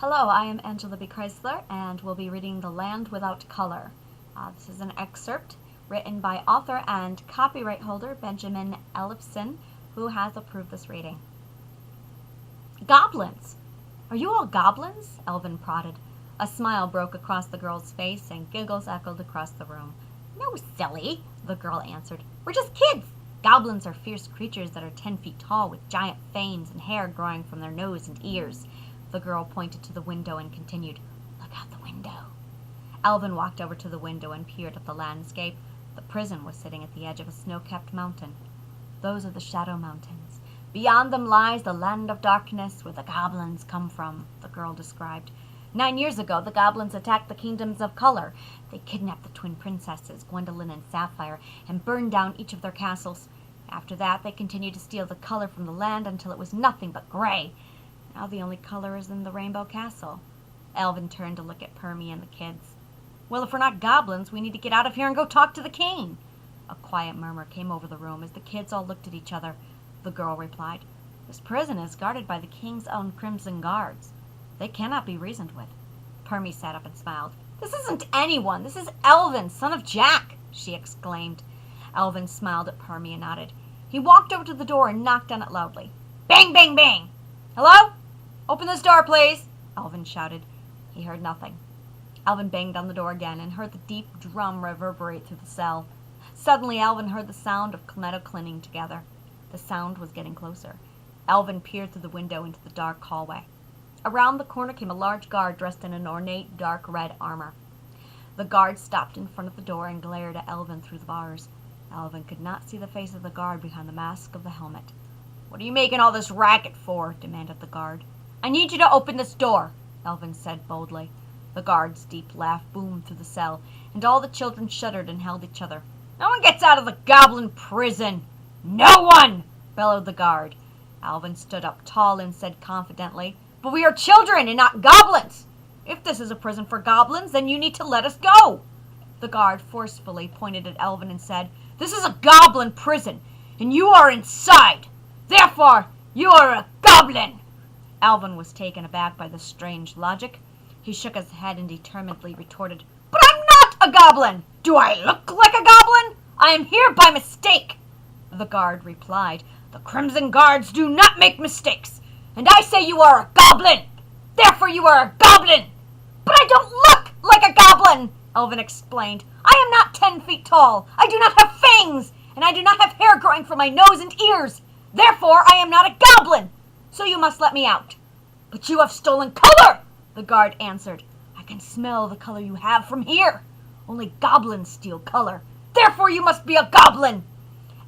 Hello, I am Angela B. Chrysler, and we'll be reading The Land Without Color. This is an excerpt written by author and copyright holder Benjamin Ellefson, who has approved this reading. Goblins! Are you all goblins? Elvin prodded. A smile broke across the girl's face, and giggles echoed across the room. No, silly, the girl answered. We're just kids. Goblins are fierce creatures that are 10 feet tall with giant fangs and hair growing from their nose and ears. The girl pointed to the window and continued, Look out the window. Elvin walked over to the window and peered at the landscape. The prison was sitting at the edge of a snow-capped mountain. Those are the Shadow Mountains. Beyond them lies the land of darkness where the goblins come from, the girl described. 9 years ago, the goblins attacked the kingdoms of color. They kidnapped the twin princesses, Gwendolyn and Sapphire, and burned down each of their castles. After that, they continued to steal the color from the land until it was nothing but gray. Now the only color is in the Rainbow Castle. Elvin turned to look at Permy and the kids. Well, if we're not goblins, we need to get out of here and go talk to the king. A quiet murmur came over the room as the kids all looked at each other. The girl replied, This prison is guarded by the king's own crimson guards. They cannot be reasoned with. Permy sat up and smiled. This isn't anyone. This is Elvin, son of Jack, she exclaimed. Elvin smiled at Permy and nodded. He walked over to the door and knocked on it loudly. Bang, bang, bang! Hello? Open this door, please, Elvin shouted. He heard nothing. Elvin banged on the door again and heard the deep drum reverberate through the cell. Suddenly, Elvin heard the sound of metal clinking together. The sound was getting closer. Elvin peered through the window into the dark hallway. Around the corner came a large guard dressed in an ornate dark red armor. The guard stopped in front of the door and glared at Elvin through the bars. Elvin could not see the face of the guard behind the mask of the helmet. What are you making all this racket for? Demanded the guard. I need you to open this door, Elvin said boldly. The guard's deep laugh boomed through the cell, and all the children shuddered and held each other. No one gets out of the goblin prison! No one! Bellowed the guard. Elvin stood up tall and said confidently, But we are children and not goblins! If this is a prison for goblins, then you need to let us go! The guard forcefully pointed at Elvin and said, This is a goblin prison, and you are inside! Therefore, you are a goblin! Elvin was taken aback by this strange logic. He shook his head and determinedly retorted, But I'm not a goblin! Do I look like a goblin? I am here by mistake! The guard replied, The Crimson Guards do not make mistakes, and I say you are a goblin! Therefore you are a goblin! But I don't look like a goblin! Elvin explained. I am not 10 feet tall. I do not have fangs, and I do not have hair growing from my nose and ears. Therefore I am not a goblin! So you must let me out. But you have stolen color, the guard answered. I can smell the color you have from here. Only goblins steal color. Therefore you must be a goblin.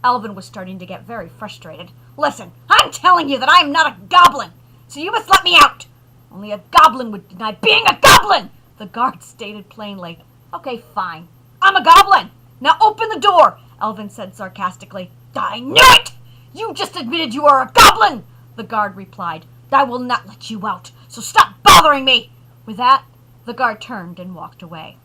Elvin was starting to get very frustrated. Listen, I'm telling you that I am not a goblin, so you must let me out. Only a goblin would deny being a goblin, the guard stated plainly. Okay, fine. I'm a goblin. Now open the door, Elvin said sarcastically. I knew it! You just admitted you are a goblin! The guard replied. I will not let you out, so stop bothering me! With that, the guard turned and walked away.